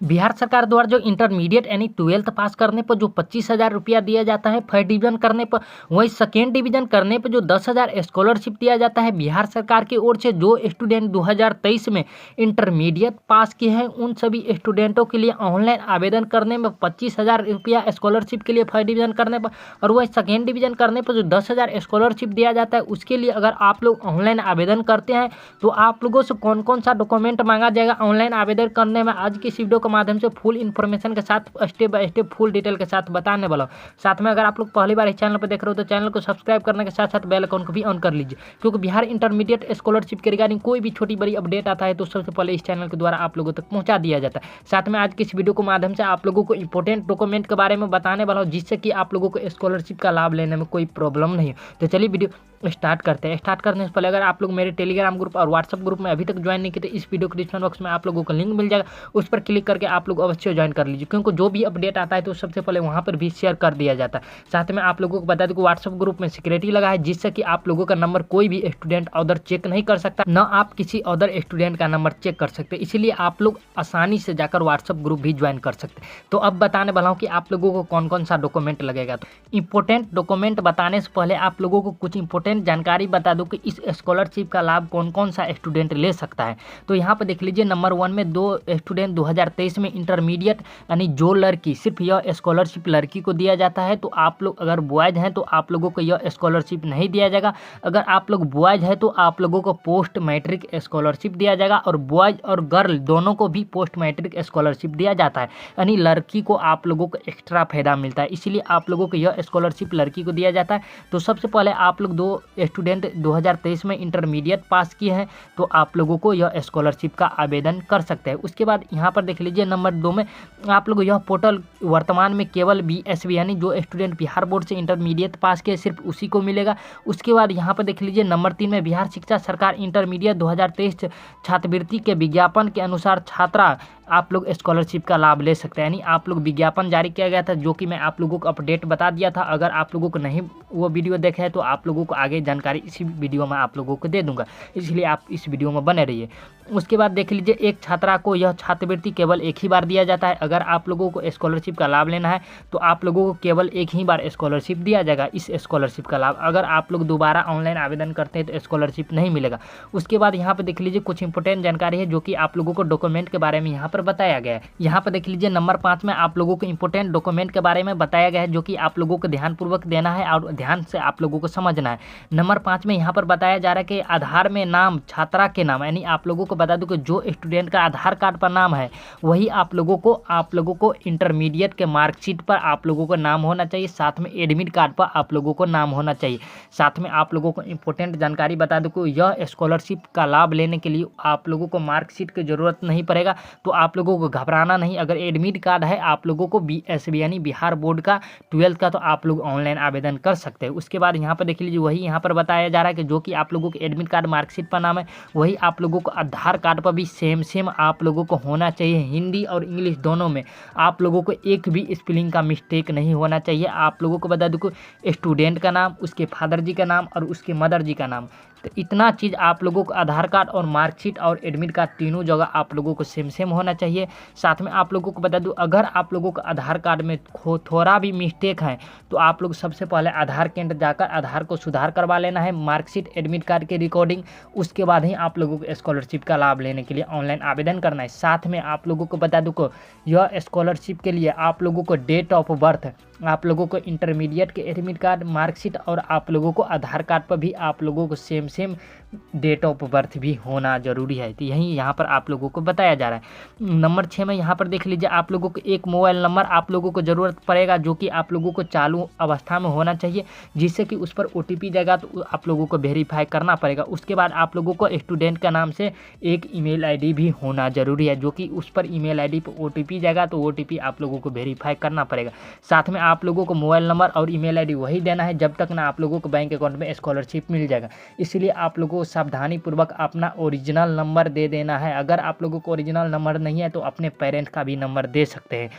बिहार सरकार द्वारा जो इंटरमीडिएट यानी 12th पास करने पर जो 25,000 रुपया दिया जाता है फर्स्ट डिवीजन करने पर, वही सेकेंड डिवीजन करने पर जो 10,000 स्कॉलरशिप दिया जाता है बिहार सरकार की ओर से। जो स्टूडेंट 2023 में इंटरमीडिएट पास किए हैं उन सभी स्टूडेंटों के लिए ऑनलाइन आवेदन करने में 25,000 रुपया स्कॉलरशिप के लिए फर्स्ट डिवीजन करने पर, और वही सेकेंड डिवीजन करने पर जो 10,000 स्कॉलरशिप दिया जाता है उसके लिए अगर आप लोग ऑनलाइन आवेदन करते हैं तो आप लोगों से कौन कौन सा डॉक्यूमेंट मांगा जाएगा ऑनलाइन आवेदन करने में, आज की इस वीडियो के माध्यम से फुल इन्फॉर्मेशन के साथ step by step full detail के साथ बताने वाला हूँ। साथ में अगर आप लोग पहली बार इस चैनल पर देख रहे हो तो चैनल को सब्सक्राइब करने के साथ साथ बेल आइकन को भी ऑन कर लीजिए, क्योंकि बिहार इंटरमीडिएट स्कॉलरशिप के रिगार्डिंग कोई भी छोटी बड़ी अपडेट आता है तो सबसे पहले इस चैनल के द्वारा आप लोगों तक पहुंचा दिया जाता है। साथ में आज की इस वीडियो के माध्यम से आप लोगों को इंपॉर्टेंट डॉक्यूमेंट के बारे में बताने वाला हूँ जिससे कि आप लोगों को स्कॉलरशिप का लाभ लेने में कोई प्रॉब्लम नहीं हो। तो चलिए वीडियो स्टार्ट करते हैं। स्टार्ट करने से पहले अगर आप लोग मेरे टेलीग्राम ग्रुप और व्हाट्सअप ग्रुप में अभी तक ज्वाइन नहीं किए तो इस वीडियो के डिस्क्रिप्शन बॉक्स में आप लोगों को लिंक मिल जाएगा, उस पर क्लिक करके आप लोग अवश्य ज्वाइन कर लीजिए, क्योंकि जो भी अपडेट आता है तो सबसे पहले वहाँ पर भी शेयर कर दिया जाता है। साथ में आप लोगों को बता दें कि व्हाट्सअप ग्रुप में सिक्योरिटी लगा है जिससे कि आप लोगों का नंबर कोई भी स्टूडेंट अदर चेक नहीं कर सकता, न आप किसी अदर स्टूडेंट का नंबर चेक कर सकते, इसलिए आप लोग आसानी से जाकर व्हाट्सअप ग्रुप भी ज्वाइन कर सकते। तो अब बताने वाला हूँ कि आप लोगों को कौन कौन सा डॉक्यूमेंट लगेगा। तो इंपॉर्टेंट डॉक्यूमेंट बताने से पहले आप लोगों को कुछ इंपॉर्टेंट जानकारी बता दूं कि इस स्कॉलरशिप का लाभ कौन कौन सा स्टूडेंट ले सकता है। तो यहाँ पर देख लीजिए, नंबर 1 में दो स्टूडेंट 2023 में इंटरमीडिएट यानी जो लड़की, सिर्फ यह स्कॉलरशिप लड़की को दिया जाता है। तो आप लोग अगर बॉयज हैं तो आप लोगों को यह स्कॉलरशिप नहीं दिया जाएगा। अगर आप लोग बॉयज हैं तो आप लोगों को पोस्ट मैट्रिक स्कॉलरशिप दिया जाएगा, और बॉयज और गर्ल दोनों को भी पोस्ट मैट्रिक स्कॉलरशिप दिया जाता है, यानी लड़की को आप लोगों को एक्स्ट्रा फायदा मिलता है, इसलिए आप लोगों को यह स्कॉलरशिप लड़की को दिया जाता है। तो सबसे पहले आप लोग दो स्टूडेंट 2023 में इंटरमीडिएट पास किए हैं तो आप लोगों को यह स्कॉलरशिप का आवेदन कर सकते हैं। उसके बाद यहाँ पर देख लीजिए, नंबर 2 में आप लोग यह पोर्टल वर्तमान में केवल बीएसबी यानी जो स्टूडेंट बिहार बोर्ड से इंटरमीडिएट पास किए सिर्फ उसी को मिलेगा। उसके बाद यहाँ पर देख लीजिए, नंबर 3 में बिहार शिक्षा सरकार इंटरमीडिएट 2023 छात्रवृत्ति के विज्ञापन के अनुसार छात्रा आप लोग स्कॉलरशिप का लाभ ले सकते हैं, यानी आप लोग विज्ञापन जारी किया गया था जो कि मैं आप लोगों को अपडेट बता दिया था। अगर आप लोगों को नहीं वो वीडियो देखे है तो आप लोगों को आगे जानकारी इसी वीडियो में आप लोगों को दे दूंगा, इसलिए आप इस वीडियो में बने रहिए। उसके बाद देख लीजिए, एक छात्रा को यह छात्रवृत्ति केवल एक ही बार दिया जाता है। अगर आप लोगों को स्कॉलरशिप का लाभ लेना है तो आप लोगों को केवल एक ही बार स्कॉलरशिप दिया जाएगा, इस स्कॉलरशिप का लाभ। अगर आप लोग दोबारा ऑनलाइन आवेदन करते हैं तो स्कॉलरशिप नहीं मिलेगा। उसके बाद यहाँ पर देख लीजिए, कुछ इंपॉर्टेंट जानकारी है जो कि आप लोगों को डॉक्यूमेंट के बारे में यहाँ पर बताया गया है। यहाँ पर देख लीजिए, नंबर 5 में आप लोगों को इंपॉर्टेंट डॉक्यूमेंट के बारे में बताया गया है जो कि आप लोगों को ध्यानपूर्वक देना है और ध्यान से आप लोगों को समझना है। नंबर 5 में यहाँ पर बताया जा रहा है कि आधार में नाम छात्रा के नाम, यानी आप लोगों को बता दूं कि जो स्टूडेंट का आधार कार्ड पर नाम है वही आप लोगों को इंटरमीडिएट के मार्कशीट पर आप लोगों को नाम होना चाहिए, साथ में एडमिट कार्ड पर आप लोगों को नाम होना चाहिए। साथ में आप लोगों को इंपॉर्टेंट जानकारी बता दूं कि यह स्कॉलरशिप का लाभ लेने के लिए आप लोगों को मार्कशीट की जरूरत नहीं पड़ेगा, तो आप लोगों को घबराना नहीं। अगर एडमिट कार्ड है आप लोगों को बीएसबी यानी बिहार बोर्ड का 12th का, तो आप लोग ऑनलाइन आवेदन कर सकते हैं। उसके बाद यहाँ पर देख लीजिए, वही यहाँ पर बताया जा रहा है कि जो कि आप लोगों के एडमिट कार्ड मार्कशीट पर नाम है वही आप लोगों को आधार कार्ड पर भी सेम आप लोगों को होना चाहिए। हिंदी और इंग्लिश दोनों में आप लोगों को एक भी स्पेलिंग का मिस्टेक नहीं होना चाहिए। आप लोगों को बता दूं कि स्टूडेंट का नाम, उसके फादर जी का नाम और उसके मदर जी का नाम, तो इतना चीज़ आप लोगों को आधार कार्ड और मार्कशीट और एडमिट कार्ड तीनों जगह आप लोगों को सेम होना चाहिए। साथ में आप लोगों को बता दूं, अगर आप लोगों को आधार कार्ड में थोड़ा भी मिस्टेक है तो आप लोग सबसे पहले आधार केंद्र जाकर आधार को सुधार करवा लेना है, मार्कशीट एडमिट कार्ड की रिकॉर्डिंग, उसके बाद ही आप लोगों को स्कॉलरशिप का लाभ लेने के लिए ऑनलाइन आवेदन करना है। साथ में आप लोगों को बता दूं को यह स्कॉलरशिप के लिए आप लोगों को डेट ऑफ बर्थ, आप लोगों को इंटरमीडिएट के एडमिट कार्ड, मार्कशीट और आप लोगों को आधार कार्ड पर भी आप लोगों को सेम डेट ऑफ बर्थ भी होना जरूरी है। तो यही यहाँ पर आप लोगों को बताया जा रहा है। नंबर 6 में यहाँ पर देख लीजिए, आप लोगों को एक मोबाइल नंबर आप लोगों को ज़रूरत पड़ेगा जो कि आप लोगों को चालू अवस्था में होना चाहिए, जिससे कि उस पर OTP जाएगा तो आप लोगों को वेरीफाई करना पड़ेगा। उसके बाद आप लोगों को स्टूडेंट का नाम से एक ईमेल ID भी होना जरूरी है, जो कि उस पर ईमेल ID पर OTP जाएगा तो OTP आप लोगों को वेरीफाई करना पड़ेगा। साथ में आप लोगों को मोबाइल नंबर और ईमेल ID वही देना है जब तक ना आप लोगों को बैंक अकाउंट में स्कॉलरशिप मिल जाएगा, इसलिए आप लोगों को सावधानी पूर्वक अपना ओरिजिनल नंबर दे देना है। अगर आप लोगों को ओरिजिनल नंबर नहीं है तो अपने पेरेंट का भी नंबर दे सकते हैं।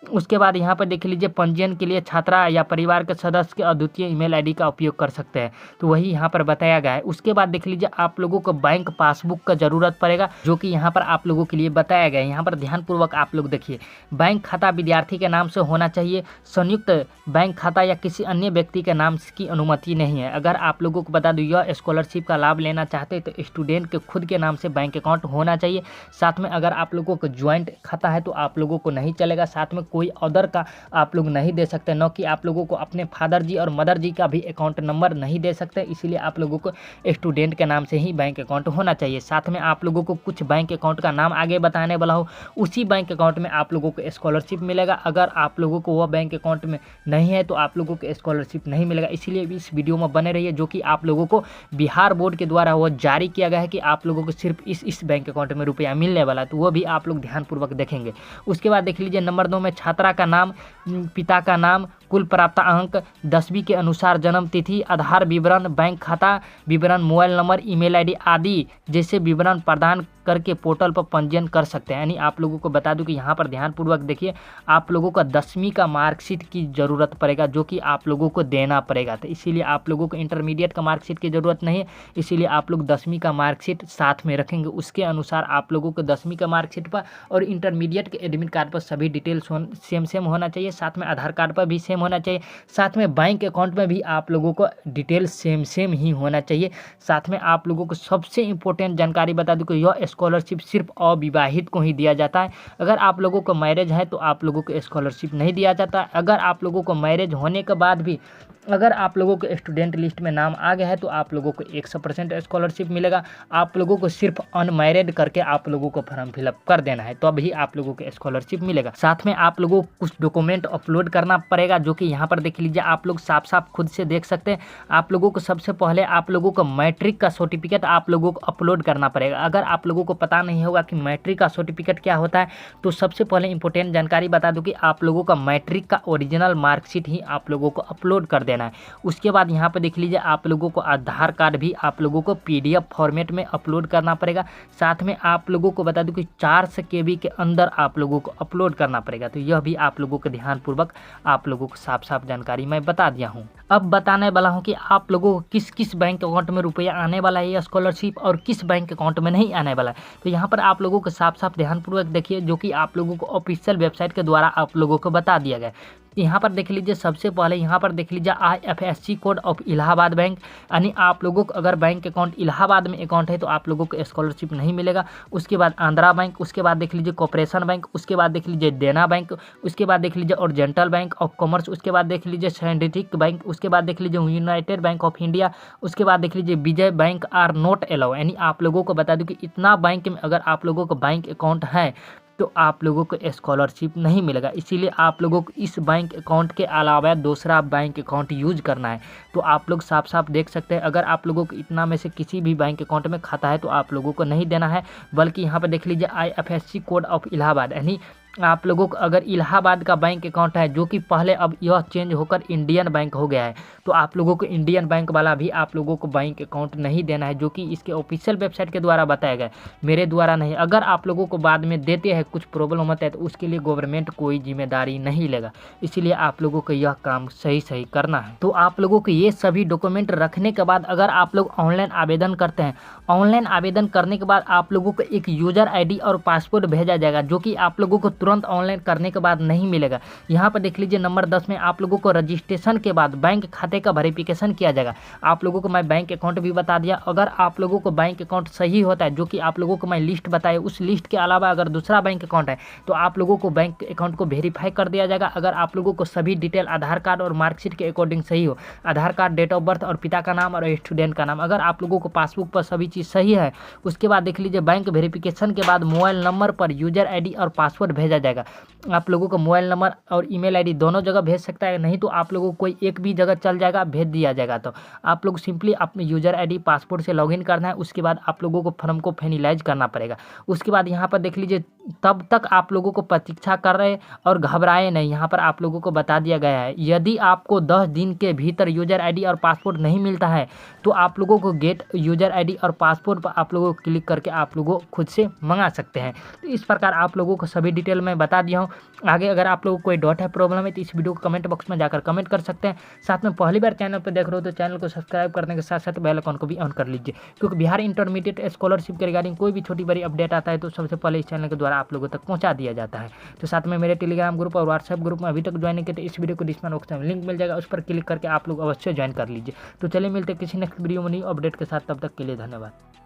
उसके बाद यहाँ पर देख लीजिए पंजीयन के लिए छात्रा या परिवार के सदस्य के अद्वितीय ईमेल आईडी का उपयोग कर सकते हैं, तो वही यहाँ पर बताया गया है। उसके बाद देख लीजिए आप लोगों को बैंक पासबुक का जरूरत पड़ेगा, जो कि यहाँ पर आप लोगों के लिए बताया गया है। यहाँ पर ध्यानपूर्वक आप लोग देखिए, बैंक खाता विद्यार्थी के नाम से होना चाहिए, संयुक्त बैंक खाता या किसी अन्य व्यक्ति के नाम की अनुमति नहीं है। अगर आप लोगों को बता दूं, यह स्कॉलरशिप का लाभ लेना चाहते हैं तो स्टूडेंट के खुद के नाम से बैंक अकाउंट होना चाहिए। साथ में अगर आप लोगों को ज्वाइंट खाता है तो आप लोगों को नहीं चलेगा, साथ में कोई अदर का आप लोग नहीं दे सकते, न कि आप लोगों को अपने फादर जी और मदर जी का भी अकाउंट नंबर नहीं दे सकते। इसीलिए आप लोगों को स्टूडेंट के नाम से ही बैंक अकाउंट होना चाहिए। साथ में आप लोगों को कुछ बैंक अकाउंट का नाम आगे बताने वाला हूँ, उसी बैंक अकाउंट में आप लोगों को स्कॉलरशिप मिलेगा। अगर आप लोगों को वह बैंक अकाउंट में नहीं है तो आप लोगों को स्कॉलरशिप नहीं मिलेगा। इसीलिए इस वीडियो में बने रहिए, जो कि आप लोगों को बिहार बोर्ड के द्वारा वह जारी किया गया है कि आप लोगों को सिर्फ इस बैंक अकाउंट में रुपया मिलने वाला है, तो वो भी आप लोग ध्यानपूर्वक देखेंगे। उसके बाद देख लीजिए नंबर 2 में छात्रा का नाम, पिता का नाम, कुल प्राप्त अंक, 10वीं के अनुसार जन्म तिथि, आधार विवरण, बैंक खाता विवरण, मोबाइल नंबर, ईमेल आईडी आदि जैसे विवरण प्रदान करके पोर्टल पर पंजीयन कर सकते हैं। यानी आप लोगों को बता दूं कि यहाँ पर ध्यानपूर्वक देखिए, आप लोगों का 10वीं का मार्कशीट की ज़रूरत पड़ेगा, जो कि आप लोगों को देना पड़ेगा। तो इसीलिए आप लोगों को इंटरमीडिएट का मार्कशीट की ज़रूरत नहीं है, इसीलिए आप लोग 10वीं का मार्कशीट साथ में रखेंगे। उसके अनुसार आप लोगों को 10वीं का मार्कशीट पर और इंटरमीडिएट के एडमिट कार्ड पर सभी डिटेल्स सेम होना चाहिए। साथ में आधार कार्ड पर भी सेम होना चाहिए। साथ में बैंक अकाउंट में भी आप लोगों को डिटेल्स सेम ही होना चाहिए। साथ में आप लोगों को सबसे इम्पोर्टेंट जानकारी बता दूं कि यह स्कॉलरशिप सिर्फ अविवाहित को ही दिया जाता है। अगर आप लोगों को मैरिज है तो आप लोगों को स्कॉलरशिप नहीं दिया जाता। अगर आप लोगों को मैरिज होने के बाद भी अगर आप लोगों को स्टूडेंट लिस्ट में नाम आ गया है तो आप लोगों को 100% स्कॉलरशिप मिलेगा। आप लोगों को सिर्फ अनमैरिड करके आप लोगों को फॉर्म फिलअप कर देना है, तो अभी आप लोगों को स्कॉलरशिप मिलेगा। साथ में आप लोगों को कुछ डॉक्यूमेंट अपलोड करना पड़ेगा, जो कि यहाँ पर देख लीजिए आप लोग साफ साफ खुद से देख सकते हैं। आप लोगों को सबसे पहले आप लोगों को मैट्रिक का सर्टिफिकेट आप लोगों को अपलोड करना पड़ेगा। अगर आप लोगों को पता नहीं होगा कि मैट्रिक का सर्टिफिकेट क्या होता है, तो सबसे पहले इंपॉर्टेंट जानकारी बता दूं कि आप लोगों का मैट्रिक का ओरिजिनल मार्कशीट ही आप लोगों को अपलोड कर देना है। उसके बाद यहाँ पर देख लीजिए आप लोगों को आधार कार्ड भी आप लोगों को PDF फॉर्मेट में अपलोड करना पड़ेगा। साथ में आप लोगों को बता दूं कि 400 KB के अंदर आप लोगों को अपलोड करना पड़ेगा। तो यह भी आप लोगों को ध्यानपूर्वक आप लोगों को साफ साफ जानकारी मैं बता दिया हूँ। अब बताने वाला हूँ कि आप लोगों को किस किस बैंक अकाउंट में रुपया आने वाला है, यह स्कॉलरशिप, और किस बैंक अकाउंट में नहीं आने वाला है। तो यहाँ पर आप लोगों को साफ साफ ध्यानपूर्वक देखिए, जो कि आप लोगों को ऑफिशियल वेबसाइट के द्वारा आप लोगों को बता दिया गया है। यहाँ पर देख लीजिए, सबसे पहले यहाँ पर देख लीजिए IFSC code of Allahabad bank, यानी आप लोगों को अगर बैंक अकाउंट इलाहाबाद में अकाउंट है तो आप लोगों को स्कॉलरशिप नहीं मिलेगा। उसके बाद आंध्रा बैंक, उसके बाद देख लीजिए कॉर्पोरेशन बैंक, उसके बाद देख लीजिए देना बैंक, उसके बाद देख लीजिए ओरिएंटल बैंक ऑफ कॉमर्स, उसके बाद देख लीजिए सिंडिकेट बैंक, उसके बाद देख लीजिए यूनाइटेड बैंक ऑफ इंडिया, उसके बाद देख लीजिए विजय बैंक आर नॉट अलाउ। यानी आप लोगों को बता दूं कि इतना बैंक में अगर आप लोगों को बैंक अकाउंट है तो आप लोगों को स्कॉलरशिप नहीं मिलेगा। इसीलिए आप लोगों को इस बैंक अकाउंट के अलावा दूसरा बैंक अकाउंट यूज करना है। तो आप लोग साफ साफ देख सकते हैं, अगर आप लोगों को इतना में से किसी भी बैंक अकाउंट में खाता है तो आप लोगों को नहीं देना है, बल्कि यहाँ पर देख लीजिए IFSC कोड ऑफ इलाहाबाद, यानी आप लोगों को अगर इलाहाबाद का बैंक अकाउंट है, जो कि पहले अब यह चेंज होकर इंडियन बैंक हो गया है, तो आप लोगों को इंडियन बैंक वाला भी आप लोगों को बैंक अकाउंट नहीं देना है, जो कि इसके ऑफिशियल वेबसाइट के द्वारा बताया गया, मेरे द्वारा नहीं। अगर आप लोगों को बाद में देते हैं कुछ प्रॉब्लम होता है तो उसके लिए गवर्नमेंट कोई जिम्मेदारी नहीं लेगा। इसीलिए आप लोगों को यह काम सही करना है। तो आप लोगों को ये सभी डॉक्यूमेंट रखने के बाद अगर आप लोग ऑनलाइन आवेदन करते हैं, ऑनलाइन आवेदन करने के बाद आप लोगों को एक यूजर ID और पासपोर्ट भेजा जाएगा, जो कि आप लोगों को तुरंत ऑनलाइन करने के बाद नहीं मिलेगा। यहाँ पर देख लीजिए नंबर 10 में आप लोगों को रजिस्ट्रेशन के बाद बैंक खाते का वेरिफिकेशन किया जाएगा। आप लोगों को मैं बैंक अकाउंट भी बता दिया। अगर आप लोगों को बैंक अकाउंट सही होता है, जो कि आप लोगों को मैं लिस्ट बताया, उस लिस्ट के अलावा अगर दूसरा बैंक अकाउंट है तो आप लोगों को बैंक अकाउंट को वेरीफाई कर दिया जाएगा। अगर आप लोगों को सभी डिटेल आधार कार्ड और मार्कशीट के अकॉर्डिंग सही हो, आधार कार्ड, डेट ऑफ बर्थ और पिता का नाम और स्टूडेंट का नाम, अगर आप लोगों को पासबुक पर सभी चीज़ सही है, उसके बाद देख लीजिए बैंक वेरिफिकेशन के बाद मोबाइल नंबर पर यूजर ID और पासवर्ड भेजा जाएगा। आप लोगों को मोबाइल नंबर और ईमेल ID दोनों जगह भेज सकता है, नहीं तो आप लोगों को कोई एक भी जगह चल जाएगा, भेज दिया जाएगा। तो आप लोग सिंपली अपने यूजर ID पासपोर्ट से लॉगिन करना है। उसके बाद आप लोगों को फॉर्म को फाइनलाइज करना पड़ेगा। उसके बाद यहाँ पर देख लीजिए, तब तक आप लोगों को प्रतीक्षा कर रहे और घबराए नहीं। यहाँ पर आप लोगों को बता दिया गया है, यदि आपको 10 दिन के भीतर यूजर ID और पासपोर्ट नहीं मिलता है तो आप लोगों को गेट यूजर ID और पासपोर्ट पर आप लोगों को क्लिक करके आप लोगों खुद से मंगा सकते हैं। तो इस प्रकार आप लोगों को सभी डिटेल मैं बता दिया हूँ। आगे अगर आप लोगों को कोई डाउट है, प्रॉब्लम है तो इस वीडियो को कमेंट बॉक्स में जाकर कमेंट कर सकते हैं। साथ में पहली बार चैनल पर देख रहे हो तो चैनल को सब्सक्राइब करने के साथ साथ बेल आइकन को भी ऑन कर लीजिए, क्योंकि बिहार इंटरमीडिएट स्कॉलरशिप के रिगार्डिंग कोई भी छोटी बड़ी अपडेट आता है तो सबसे पहले इस चैनल के द्वारा आप लोगों तक पहुंचा दिया जाता है। तो साथ में मेरे टेलीग्राम ग्रुप और व्हाट्सएप ग्रुप में अभी तक ज्वाइन नहीं किए तो इस वीडियो को डिस्क्रिप्शन बॉक्स में लिंक मिल जाएगा, उस पर क्लिक करके आप लोग अवश्य ज्वाइन कर लीजिए। तो चलिए मिलते हैं किसी नेक्स्ट वीडियो में न्यू अपडेट के साथ, तब तक के लिए धन्यवाद।